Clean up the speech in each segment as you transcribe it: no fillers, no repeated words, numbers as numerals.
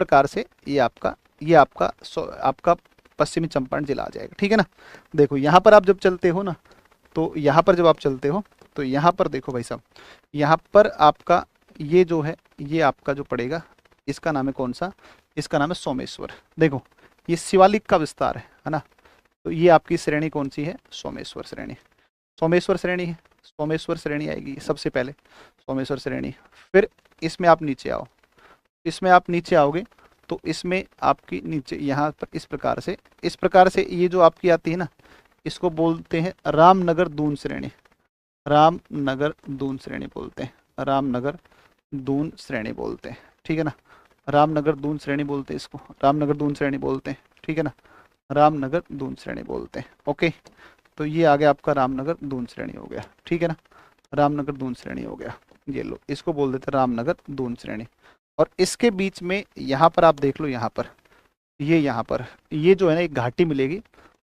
प्रकार से ये आपका पश्चिमी चंपारण जिला आ जाएगा, ठीक है ना। देखो यहाँ पर आप जब चलते हो ना, तो यहाँ पर जब आप चलते हो तो यहाँ पर देखो भाई साहब, यहाँ पर आपका ये जो है ये आपका जो पड़ेगा, इसका नाम है कौन सा, इसका नाम है सोमेश्वर। देखो ये शिवालिक का विस्तार है ना। तो ये आपकी श्रेणी कौन सी है, सोमेश्वर श्रेणी। सोमेश्वर श्रेणी है, सोमेश्वर श्रेणी आएगी सबसे पहले, सोमेश्वर श्रेणी। फिर इसमें आप नीचे आओ, इसमें आप नीचे आओगे तो इसमें आपकी नीचे यहाँ पर इस प्रकार से ये जो आपकी आती है ना, इसको बोलते हैं रामनगर दून श्रेणी। रामनगर दून श्रेणी बोलते हैं, रामनगर दून श्रेणी बोलते हैं, ठीक है ना। रामनगर दून श्रेणी बोलते हैं इसको, रामनगर दून श्रेणी बोलते हैं, ठीक है ना। रामनगर दून श्रेणी बोलते हैं। ओके, तो ये आ गया आपका रामनगर दून श्रेणी हो गया, ठीक है ना। रामनगर दून श्रेणी हो गया, ये लो, इसको बोल देते हैं रामनगर दून श्रेणी। और इसके बीच में यहाँ पर आप देख लो, यहाँ पर यहाँ पर ये जो है ना एक घाटी मिलेगी,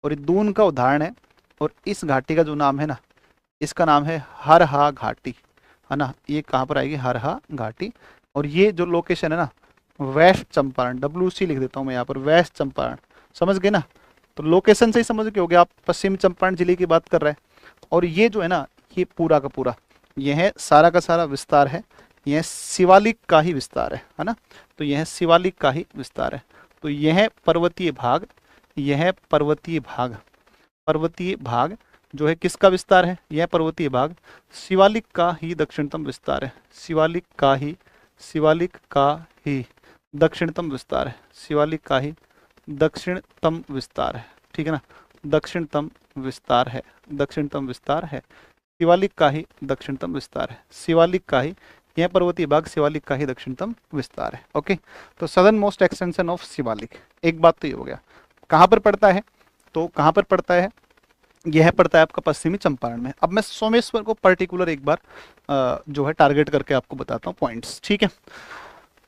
और ये दून का उदाहरण है। और इस घाटी का जो नाम है ना, इसका नाम है हरहा घाटी, है ना। ये कहाँ पर आएगी, हरहा घाटी। और ये जो लोकेशन है ना, वेस्ट चंपारण, WC लिख देता हूँ मैं यहाँ पर, वेस्ट चंपारण, समझ गए ना। तो लोकेशन से ही समझ के हो गया, आप पश्चिम चंपारण जिले की बात कर रहे हैं। और ये जो है ना, ये पूरा का पूरा, यह सारा का सारा विस्तार है, यह शिवालिक का ही विस्तार है ना। तो यह शिवालिक का ही विस्तार है। तो यह पर्वतीय भाग, यह पर्वतीय भाग, पर्वतीय भाग जो है किसका विस्तार है, यह पर्वतीय भाग शिवालिक का ही दक्षिणतम विस्तार है, शिवालिक का ही, शिवालिक का ही दक्षिणतम विस्तार है, शिवालिक का ही दक्षिणतम विस्तार है, ठीक है ना। दक्षिणतम विस्तार है, दक्षिणतम विस्तार है, शिवालिक का ही दक्षिणतम विस्तार है, शिवालिक का ही, यह पर्वतीय भाग शिवालिक का ही दक्षिणतम विस्तार है। ओके, तो southern most extension of Shivalik, एक बात तो ये हो गया। कहाँ पर पड़ता है, तो कहाँ पर पड़ता है, यह पड़ता है आपका पश्चिमी चंपारण में। अब मैं सोमेश्वर को पर्टिकुलर एक बार जो है टारगेट करके आपको बताता हूँ पॉइंट्स, ठीक है।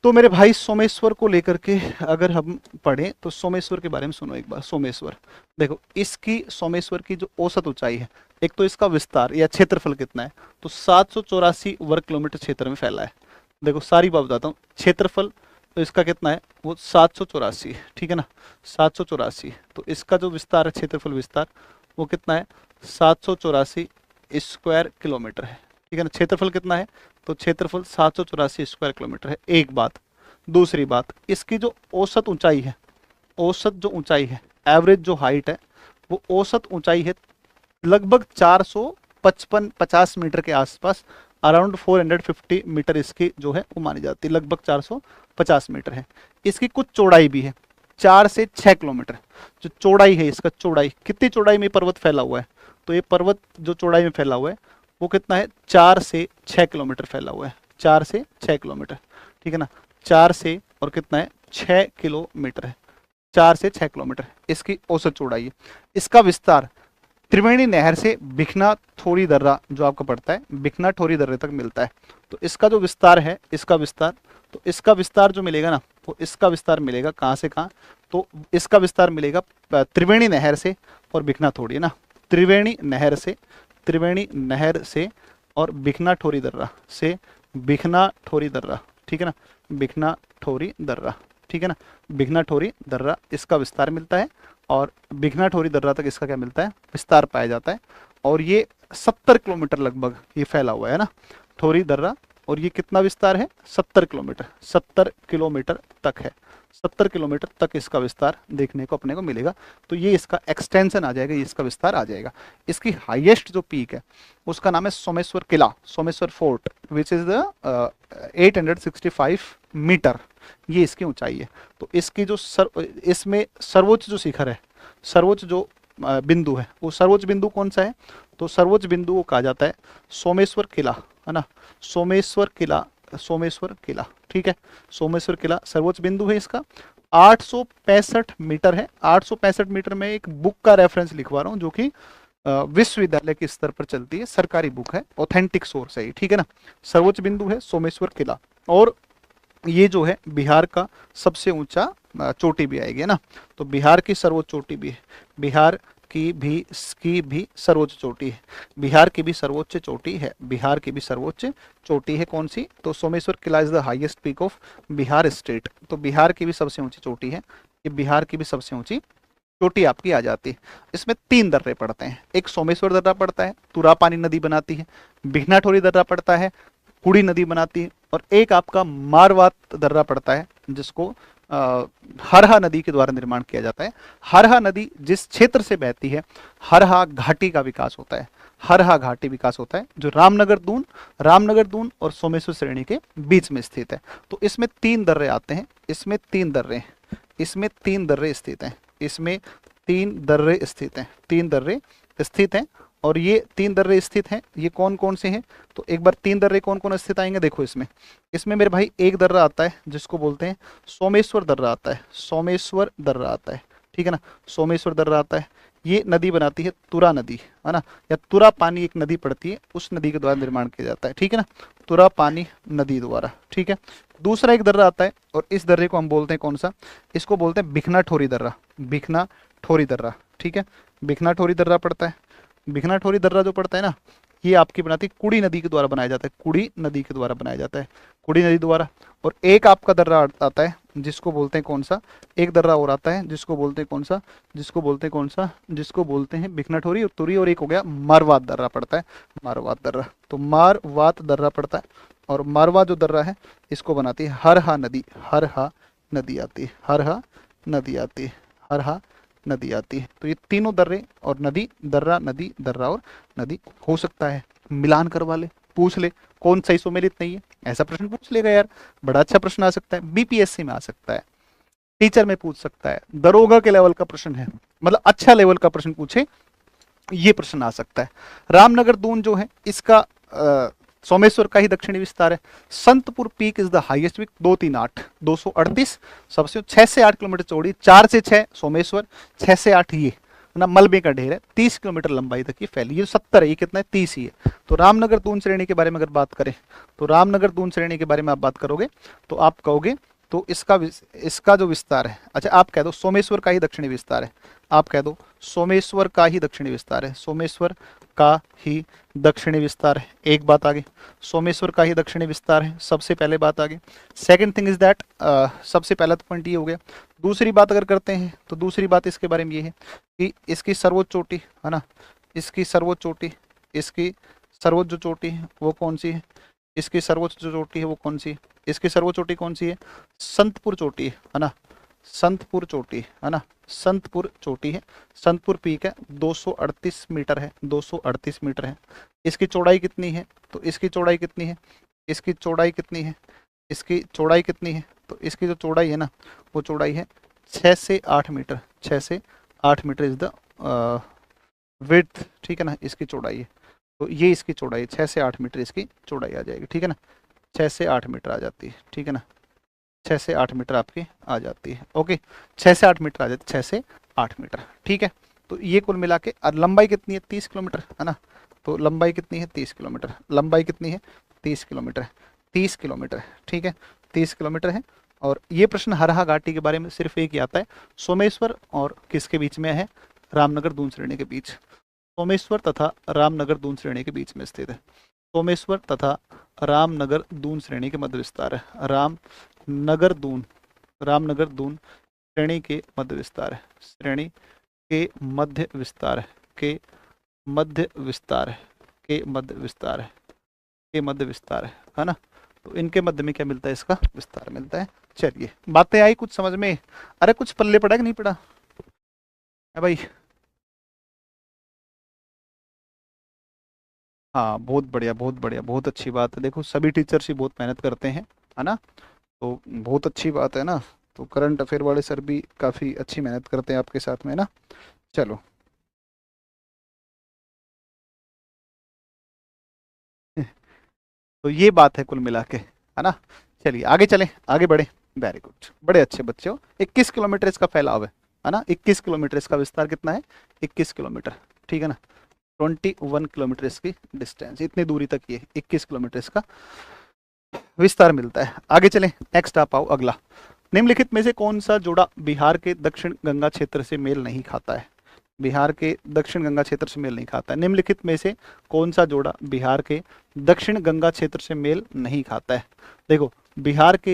तो मेरे भाई सोमेश्वर को लेकर के अगर हम पढ़ें तो सोमेश्वर के बारे में सुनो एक बार। सोमेश्वर देखो, इसकी सोमेश्वर की जो औसत ऊंचाई है, एक तो इसका विस्तार या क्षेत्रफल कितना है, तो 784 वर्ग किलोमीटर क्षेत्र में फैला है। देखो सारी बात बताता हूँ, क्षेत्रफल तो इसका कितना है, वो 784 है, ठीक है ना, 784। तो इसका जो विस्तार है, क्षेत्रफल विस्तार, वो कितना है, 784 स्क्वायर किलोमीटर है, ठीक है ना। क्षेत्रफल कितना है, तो क्षेत्रफल 784 स्क्वायर किलोमीटर है, एक बात। दूसरी बात, इसकी जो औसत ऊंचाई है, औसत जो ऊंचाई है, एवरेज जो हाइट है, वो औसत ऊंचाई है लगभग 450 मीटर के आसपास, अराउंड 450 मीटर इसकी जो है वो मानी जाती है, लगभग 450 मीटर है। इसकी कुछ चौड़ाई भी है, 4 से 6 किलोमीटर जो चौड़ाई है, इसका चौड़ाई, कितनी चौड़ाई में पर्वत फैला हुआ है, तो ये पर्वत जो चौड़ाई में फैला हुआ है वो कितना है, 4 से 6 किलोमीटर फैला हुआ है, 4 से 6 किलोमीटर, ठीक है ना। 4 से और कितना है, 6 किलोमीटर है, 4 से 6 किलोमीटर इसकी औसत चौड़ाई है। इसका विस्तार त्रिवेणी नहर से बिखना थोड़ी दर्रा जो आपको पड़ता है, बिखना ठोरी दर्रे तक मिलता है। तो इसका जो विस्तार है, इसका विस्तार, तो इसका विस्तार जो मिलेगा ना, वो इसका विस्तार मिलेगा कहाँ से कहाँ, तो इसका विस्तार मिलेगा त्रिवेणी नहर से और बिखना थोड़ी, है ना, त्रिवेणी नहर से, त्रिवेणी नहर से और बिखना ठोरी दर्रा से, बिखना ठोरी दर्रा, ठीक है ना, बिखना ठोरी दर्रा, ठीक है ना, बिखना ठोरी दर्रा इसका विस्तार मिलता है। और बिखना ठोरी दर्रा तक इसका क्या मिलता है, विस्तार पाया जाता है। और ये 70 किलोमीटर लगभग ये फैला हुआ है ना, ठोरी दर्रा। और ये कितना विस्तार है, 70 किलोमीटर, 70 किलोमीटर तक है, 70 किलोमीटर तक इसका विस्तार देखने को अपने को मिलेगा। तो ये इसका एक्सटेंशन आ जाएगा, ये इसका विस्तार आ जाएगा। इसकी हाईएस्ट जो पीक है उसका नाम है सोमेश्वर किला, Someshwar fort, which is the 865 metre, ये इसकी ऊंचाई है। तो इसकी जो इसमें सर्वोच्च जो शिखर है, सर्वोच्च जो बिंदु है, वो सर्वोच्च बिंदु कौन सा है, तो सर्वोच्च बिंदु को कहा जाता है सोमेश्वर किला, है ना, सोमेश्वर किला, सोमेश्वर किला, ठीक है। सोमेश्वर किला सर्वोच्च बिंदु है इसका, 865 मीटर है। 865 मीटर में एक बुक का रेफरेंस लिखवा रहा हूँ जो कि विश्वविद्यालय के स्तर पर चलती है, सरकारी बुक है, ऑथेंटिक सोर्स है, ठीक है ना। सर्वोच्च बिंदु है सोमेश्वर किला। और ये जो है बिहार का सबसे ऊंचा चोटी भी आएगी, है ना। तो बिहार की सर्वोच्च चोटी भी है, बिहार की भी सर्वोच्च चोटी है। बिहार की भी सर्वोच्च चोटी है। बिहार की भी सर्वोच्च चोटी है कौन सी? तो सोमेश्वर किला is the highest peak of Bihar state. तो बिहार की भी सबसे ऊंची चोटी है, ये बिहार की भी सबसे ऊंची चोटी आपकी आ जाती है। इसमें 3 दर्रे पड़ते हैं, एक सोमेश्वर दर्रा पड़ता है, तुरापानी नदी बनाती है, बिघनाठोरी दर्रा पड़ता है, कुड़ी नदी बनाती है, और एक आपका मारवात दर्रा पड़ता है जिसको हरहा नदी के द्वारा निर्माण किया जाता है। हरहा नदी जिस क्षेत्र से बहती है, हरहा घाटी का विकास होता है, हरहा घाटी विकास होता है, जो रामनगर दून और सोमेश्वर श्रेणी के बीच में स्थित है। तो इसमें 3 दर्रे आते हैं, इसमें 3 दर्रे स्थित हैं, इसमें 3 दर्रे स्थित हैं, 3 दर्रे स्थित हैं। और ये 3 दर्रे स्थित हैं, ये कौन कौन से हैं? तो एक बार 3 दर्रे कौन कौन स्थित आएंगे देखो। इसमें मेरे भाई एक दर्रा आता है जिसको बोलते हैं सोमेश्वर दर्रा आता है, सोमेश्वर दर्रा आता है, ठीक है ना, सोमेश्वर दर्रा आता है। ये नदी बनाती है तुरा नदी, है ना, या तुरा पानी एक नदी पड़ती है, उस नदी के द्वारा निर्माण किया जाता है, ठीक है ना, तुरा पानी नदी द्वारा, ठीक है। दूसरा एक दर्रा आता है और इस दर्रे को हम बोलते हैं कौन सा? इसको बोलते हैं बिघनाठोरी दर्रा, बिघनाठोरी दर्रा, ठीक है, बिघनाठोरी दर्रा पड़ता है। बिघनाठोरी दर्रा जो पड़ता है ना, ये आपकी बनाती है कुड़ी नदी के द्वारा बनाया जाता है, कुड़ी नदी के द्वारा बनाया जाता है, कुड़ी नदी द्वारा। और एक आपका दर्रा आता है जिसको बोलते हैं कौन सा? एक दर्रा और आता है जिसको बोलते हैं कौन सा? जिसको बोलते हैं बिघनाठोरी और तुरी। और एक हो गया मारवात दर्रा पड़ता है, मारवात दर्रा। तो मारवात दर्रा पड़ता है, और मारवा जो दर्रा है इसको बनाती है हरहा नदी, हरहा नदी आती है, हरहा नदी आती है, हरहा नदी आती है। तो ये तीनों दर्रे और नदी, दर्रा नदी, दर्रा और नदी हो सकता है। मिलान करवा ले, पूछ ले कौन सही सुमेलित नहीं है, ऐसा प्रश्न पूछ लेगा यार, बड़ा अच्छा प्रश्न आ सकता है, बीपीएससी में आ सकता है, टीचर में पूछ सकता है, दरोगा के लेवल का प्रश्न है, मतलब अच्छा लेवल का प्रश्न पूछे ये प्रश्न आ सकता है। रामनगर दून जो है इसका सोमेश्वर का ही दक्षिणी विस्तार है। Santpur peak is the highest peak, 238 238 सबसे 6 से 8 किलोमीटर चौड़ी, 4 से 6 सोमेश्वर, 6 से 8 ये ना मलबे का ढेर है, 30 किलोमीटर लंबाई तक ये फैली। ये 70 है, ये कितना है? 30 ही है। तो रामनगर दून श्रेणी के बारे में अगर बात करें, तो रामनगर दून श्रेणी के बारे में आप बात करोगे तो आप कहोगे तो इसका जो विस्तार है, अच्छा आप कह दो सोमेश्वर का ही दक्षिणी विस्तार है, आप कह दो सोमेश्वर का ही दक्षिणी विस्तार है, सोमेश्वर का ही दक्षिणी विस्तार है। एक बात आगे, सोमेश्वर का ही दक्षिणी विस्तार है, सबसे पहले बात आगे। सेकंड थिंग इज दैट, सबसे पहला तो पॉइंट ये हो गया। दूसरी बात अगर करते हैं तो दूसरी बात इसके बारे में ये है कि इसकी सर्वोच्च चोटी है ना, इसकी सर्वोच्च चोटी, इसकी सर्वोच्च जो चोटी है वो कौन सी है? इसकी सर्वोच्च जो चोटी है वो कौन सी है? इसकी सर्वोच्च चोटी कौन सी है? संतपुर चोटी है ना, संतपुर चोटी है ना, संतपुर चोटी है, संतपुर पीक है, 238 मीटर है, 238 मीटर है। इसकी चौड़ाई कितनी है? तो इसकी चौड़ाई कितनी है? इसकी चौड़ाई कितनी है? इसकी चौड़ाई कितनी है? तो इसकी जो चौड़ाई है ना वो चौड़ाई है 6 से 8 मीटर, 6 से 8 मीटर इज द विड्थ, ठीक है ना, इसकी चौड़ाई है। तो ये इसकी चौड़ाई 6 से 8 मीटर इसकी चौड़ाई आ जाएगी, ठीक है ना, 6 से 8 मीटर आ जाती है, ठीक है ना, 6 से 8 मीटर आपकी आ जाती है। ओके, 6 से 8 मीटर आ जाती है, 6 से 8 मीटर, ठीक है। तो ये कुल मिला के, और लंबाई कितनी है? 30 किलोमीटर है ना, तो लंबाई कितनी है? 30 किलोमीटर, लंबाई कितनी है? 30 किलोमीटर, 30 किलोमीटर, ठीक है, 30 किलोमीटर है। और ये प्रश्न हरहा घाटी के बारे में सिर्फ एक ही आता है, सोमेश्वर और किसके बीच में है? रामनगर दून श्रेणी के बीच, सोमेश्वर तथा रामनगर दून श्रेणी के बीच में स्थित है, सोमेश्वर तथा रामनगर दून श्रेणी के मध्य विस्तार है, रामनगर दून श्रेणी के मध्य विस्तार है, श्रेणी के मध्य विस्तार है, के मध्य विस्तार है, के मध्य विस्तार है, के मध्य विस्तार है ना। तो इनके मध्य में क्या मिलता है? इसका विस्तार मिलता है। चलिए, बातें आई कुछ समझ में? अरे कुछ पल्ले पड़ा कि नहीं पड़ा है भाई? हाँ, बहुत बढ़िया, बहुत बढ़िया, बहुत अच्छी बात है। देखो सभी टीचर्स ही बहुत मेहनत करते हैं, है ना, तो बहुत अच्छी बात है ना। तो करंट अफेयर वाले सर भी काफ़ी अच्छी मेहनत करते हैं आपके साथ में ना। चलो तो ये बात है कुल मिला के, है ना। चलिए आगे चलें, आगे बढ़े। वेरी गुड, बड़े अच्छे बच्चे हो। 21 किलोमीटर इसका फैलाव है ना, 21 किलोमीटर इसका विस्तार कितना है? 21 किलोमीटर, ठीक है ना, 21 किलोमीटर इसकी डिस्टेंस, इतनी दूरी तक ये 21 किलोमीटर इसका विस्तार मिलता है। आगे चलें, नेक्स्ट आप आओ अगला। निम्नलिखित में से कौन सा जोड़ा बिहार के दक्षिण गंगा क्षेत्र से मेल नहीं खाता है? बिहार के दक्षिण गंगा क्षेत्र से मेल नहीं खाता है। निम्नलिखित में से कौन सा जोड़ा बिहार के दक्षिण गंगा क्षेत्र से मेल नहीं खाता है? देखो बिहार के